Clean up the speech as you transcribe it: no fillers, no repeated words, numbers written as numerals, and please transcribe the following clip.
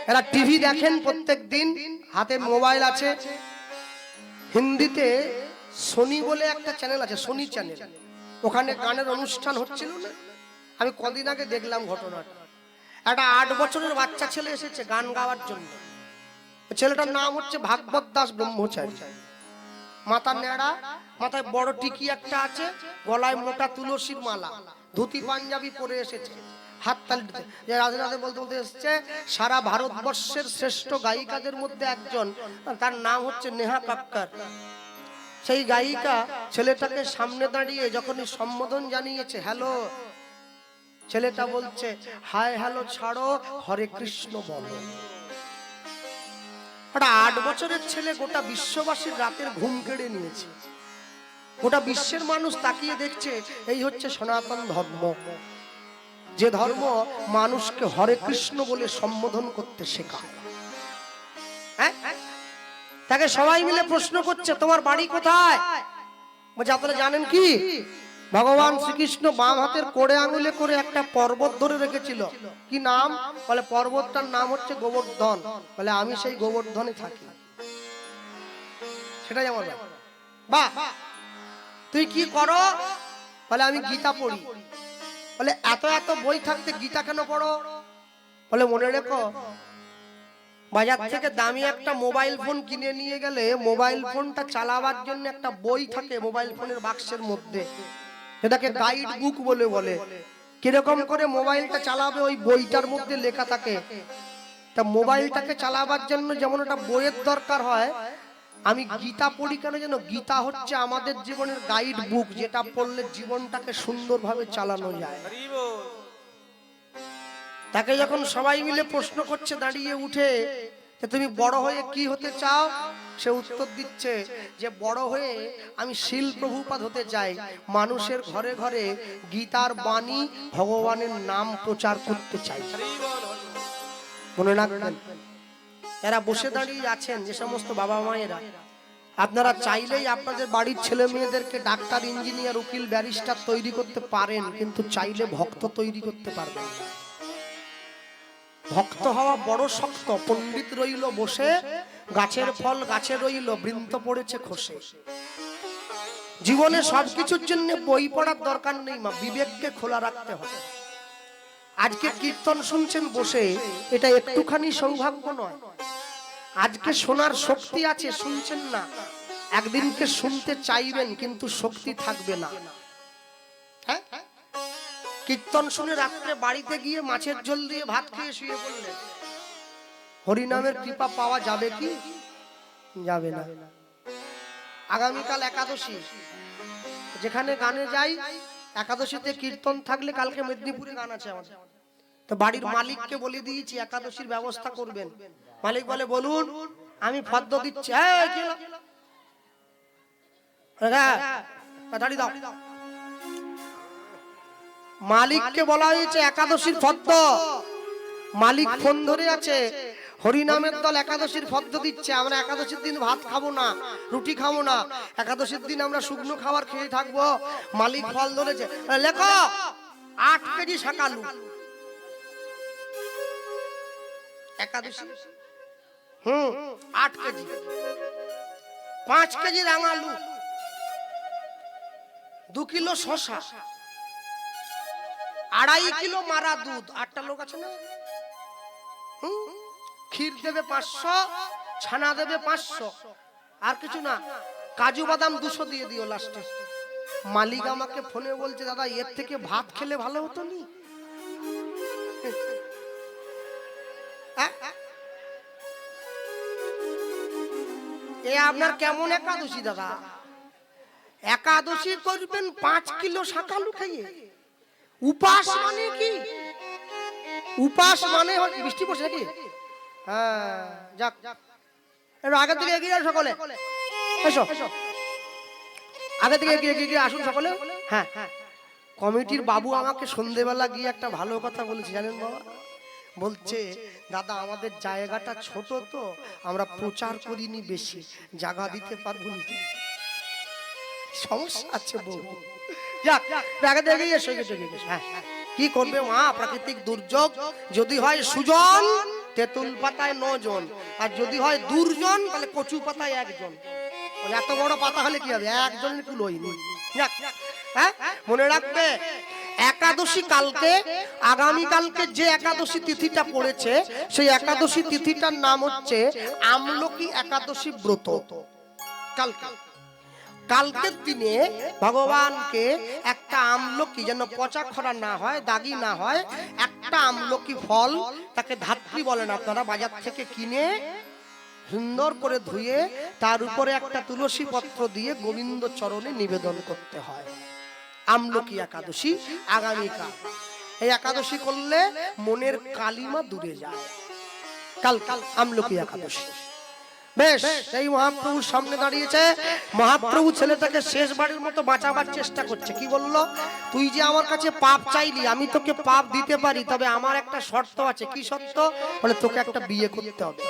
এরা টিভি দেখেন প্রত্যেক দিন, হাতে মোবাইল আছে। হিন্দিতে সোনি বলে একটা চ্যানেল আছে, সোনি চ্যানেল, ওখানে গানের অনুষ্ঠান হচ্ছিল না, আমি কদিন আগে দেখলাম ঘটনাটা। একটা 8 বছরের বাচ্চা ছেলে এসেছে গান গাওয়ার জন্য। ছেলেটার নাম হচ্ছে ভাগবত দাস ব্রহ্মচারী। মাথা নেড়া, মাথায় বড় টিকি একটা আছে, গলায় মোটা তুলসীর মালা, ধুতি পাঞ্জাবি পরে এসেছে, হাততালি দিতে। যে রাধে রাধে বলতে বলতে এসেছে। সারা ভারতবর্ষের শ্রেষ্ঠ গায়িকাদের মধ্যে একজন, তার নাম হচ্ছে নেহা কাক্কর। সেই গায়িকা ছেলেটাকে সামনে দাঁড়িয়ে যখনই সম্বোধন জানিয়েছে, হ্যালো, ছেলেটা বলছে হাই হ্যালো ছাড়ো, হরে কৃষ্ণ বলো। 8 বছরের ছেলে গোটা বিশ্ববাসীর রাতের ঘুম কেড়ে নিয়েছে। গোটা বিশ্বের মানুষ তাকিয়ে দেখছে, এই হচ্ছে সনাতন ধর্ম, যে ধর্ম মানুষকে হরে কৃষ্ণ বলে সম্বোধন করতে শেখায়। তাকে সবাই মিলে প্রশ্ন করছে, তোমার বাড়ি কোথায়? বলছে আপনারা জানেন কি, ভগবান শ্রীকৃষ্ণ বাম হাতের কোড়ে আঙুলে করে একটা পর্বত ধরে রেখেছিল। কি নাম? বলে পর্বতটার নাম হচ্ছে গোবর্ধন। বলে আমি সেই গোবর্ধনে থাকি। সেটাই আমার বাহ। তুই কি করো? বলে আমি গীতা পড়ি। বলে এত এত বই থাকতে গীতা কেন পড়ো? বলে মনে রেখো, বাজার থেকে দামি একটা মোবাইল ফোন কিনে নিয়ে গেলে মোবাইল ফোনটা চালাবার জন্য একটা বই থাকে মোবাইল ফোনের বাক্সের মধ্যে, এটাকে গাইড বুক বলে। কিরকম করে মোবাইলটা চালাবে ওই বইটার মধ্যে লেখা থাকে। তা মোবাইলটাকে চালাবার জন্য যেমন একটা বইয়ের দরকার হয়, আমি গীতা পড়ি কেন জানো? গীতা হচ্ছে আমাদের জীবনের গাইড বুক, যেটা পড়লে জীবনটাকে সুন্দরভাবে চালানো যায়। তাকে যখন সবাই মিলে প্রশ্ন করছে দাঁড়িয়ে উঠে, যে তুমি বড় হয়ে কি হতে চাও? সে উত্তর দিচ্ছে যে বড় হয়ে আমি শীল প্রভুপাদ হতে চাই, মানুষের ঘরে ঘরে গীতার বাণী ভগবানের নাম প্রচার করতে চাই। মনে রাখবেন, এরা বসে দাঁড়িয়ে আছেন যে সমস্ত বাবা মায়েরা, আপনারা চাইলেই আপনাদের বাড়ির ছেলে মেয়েদেরকে ডাক্তার, ইঞ্জিনিয়ার, উকিল, ব্যারিস্টার তৈরি করতে পারেন, কিন্তু চাইলে ভক্ত তৈরি করতে পারবেন। ভক্ত হওয়া বড় শক্ত। পণ্ডিত রইল বসে, গাছের ফল গাছে রইল, বৃন্ত পড়েছে খসে। জীবনে সবকিছুর জন্য বই পড়ার দরকার নেই মা, বিবেককে খোলা রাখতে হবে। আজকে কীর্তন শুনছেন বসে, এটা একটুখানি সৌভাগ্য নয়। আজকে শোনার শক্তি আছে, শুনছেন না, একদিনকে শুনতে চাইবেন কিন্তু শক্তি থাকবে না। হ্যাঁ, কীর্তন শুনে রাত্রে বাড়িতে গিয়ে মাছের ঝোল দিয়ে ভাত খেয়ে শুয়ে পড়লেন, হরিনামের কৃপা পাওয়া যাবে কি? যাবে না। আগামীকাল একাদশী, যেখানে গানে যাই, একাদশীতে কীর্তন থাকলে কালকে মেদিনীপুরে গান আছে আমাদের। তো বাড়ির মালিককে বলে দিয়েছি একাদশীর ব্যবস্থা করবেন। মালিক বলে বলুন, আমি ফদ্দ দিচ্ছি। দাঁড়িয়ে দাও। মালিককে বলা হয়েছে একাদশীর ফদ্দ। মালিক ফোন ধরে আছে, হরিনামের দল একাদশীর ফদ্দ দিচ্ছে, আমরা একাদশীর দিন ভাত খাবো না, রুটি খাবো না, একাদশীর দিন আমরা শুকনো খাবার খেয়ে থাকবো। মালিক ফল ধরেছে, লেখো 8 কেজি শাকালু একাদশী। 8 কেজি, 5 কেজি রাঙালু, 2 কিলো শসা, 2.5 কিলো মারা দুধ। 8টা লোক আছে না? ক্ষীর দেবে 500, ছানা দেবে 500, আর কিছু না, কাজু বাদাম 200 দিয়ে দিও লাস্টে। মালিক আমাকে ফোনে বলছে, দাদা এর থেকে ভাত খেলে ভালো হতো নি? এ আপনার কেমন একাদশী দাদা? একাদশী করবেন 5 কিলো শাকালু খাইয়ে? উপাস মানে কি? উপাস মানে বৃষ্টি পড়ছে নাকি? হ্যাঁ, যাক, একটু আগে থেকে এগিয়ে যাও সকলে, এসো আগে থেকে এগিয়ে আসুন সকলে। হ্যাঁ, কমিটির বাবু আমাকে সন্ধেবেলা গিয়ে একটা ভালো কথা বলেছে জানেন বাবা? বলছে, দাদা আমাদের জায়গাটা ছোট তো আমরা প্রচার করিনি বেশি, জায়গা দিতে পারবো না, সমস্যা আছে বহু। যাক, আগে থেকে এসো। হ্যাঁ, কি করবে মা, প্রাকৃতিক দুর্যোগ যদি হয় সুজন তেঁতুল পাতায় 9 জন, আর যদি হয় 2 জন তাহলে কচু পাতায় 1 জন। এত বড় পাতা হলে কি হবে, একজনের কুলোইনি। হ্যাঁ, মনে রাখবে একাদশী কালকে, আগামী কালকে যে একাদশী তিথিটা পড়েছে সেই একাদশী তিথিটার নাম হচ্ছে আমলকি একাদশী ব্রত। কালকের দিনে ভগবানকে একটা আমলকি, যেন পচা খরা না হয়, দাগি না হয়, একটা আমলকি ফল, তাকে ধাত্রী বলেন আপনারা, বাজার থেকে কিনে সুন্দর করে ধুয়ে তার উপরে একটা তুলসী পত্র দিয়ে গোবিন্দ চরণে নিবেদন করতে হয়। আমলকি একাদশী আগামীকাল। এই একাদশী করলে মনের কালিমা দূরে যায়। কাল আমলকি একাদশী। বেশ, এই মহাপ্রভুর সামনে দাঁড়িয়েছে। মহাপ্রভু ছেলেটাকে শেষবারের মতো বাঁচাবার চেষ্টা করছে। কি বললো? তুই যে আমার কাছে পাপ চাইলি, আমি তোকে পাপ দিতে পারি, তবে আমার একটা শর্ত আছে। কি শর্ত? বলে তোকে একটা বিয়ে করতে হবে।